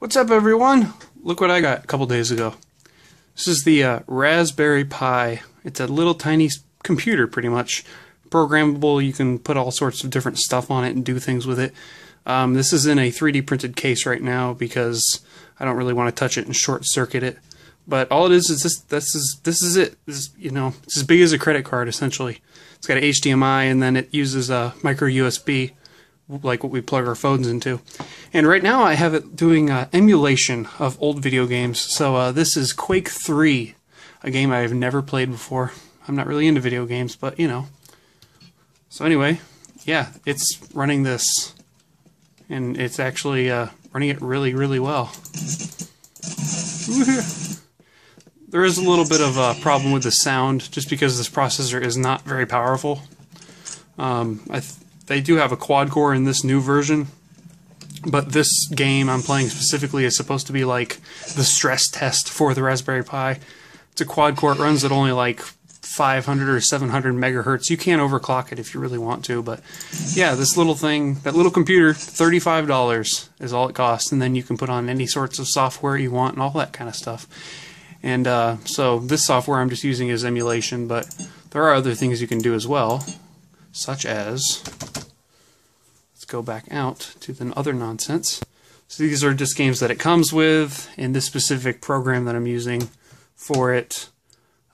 What's up, everyone? Look what I got a couple days ago. This is the Raspberry Pi. It's a little tiny computer, pretty much. Programmable, you can put all sorts of different stuff on it and do things with it. This is in a 3D printed case right now because I don't really want to touch it and short circuit it. But all it is this is it. It's as big as a credit card, essentially. It's got an HDMI, and then it uses a micro USB, like what we plug our phones into. And right now I have it doing emulation of old video games. So this is Quake 3, a game I've never played before. I'm not really into video games, but you know. So anyway, yeah, it's running this. And it's actually running it really, really well. There is a little bit of a problem with the sound, just because this processor is not very powerful. They do have a quad core in this new version, but this game I'm playing specifically is supposed to be like the stress test for the Raspberry Pi. It's a quad core. It runs at only like 500 or 700 megahertz. You can overclock it if you really want to, but yeah, this little thing, that little computer, $35 is all it costs, and then you can put on any sorts of software you want and all that kind of stuff. And so this software I'm just using is emulation, but there are other things you can do as well, such as, let's go back out to the other nonsense. So these are just games that it comes with in this specific program that I'm using for it.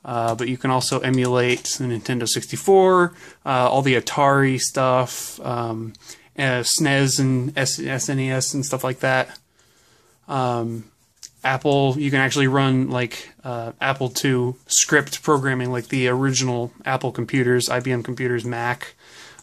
But you can also emulate the Nintendo 64, all the Atari stuff, SNES and SNES and stuff like that. Apple, you can actually run like Apple II script programming, like the original Apple computers, IBM computers, Mac,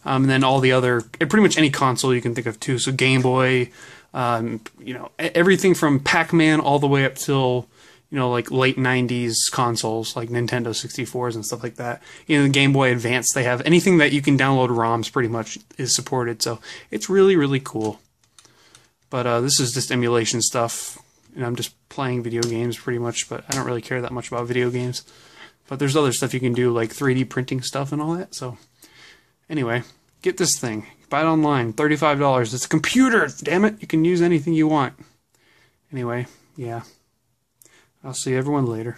and then all the other, pretty much any console you can think of too. So Game Boy, everything from Pac-Man all the way up till, like late 90s consoles, like Nintendo 64s and stuff like that. The Game Boy Advance, they have anything that you can download ROMs pretty much is supported. So it's really, really cool. But this is just emulation stuff. And I'm just playing video games pretty much, but I don't really care that much about video games. But there's other stuff you can do, like 3D printing stuff and all that. So anyway, get this thing. Buy it online, $35. It's a computer, damn it. You can use anything you want. Anyway, yeah. I'll see everyone later.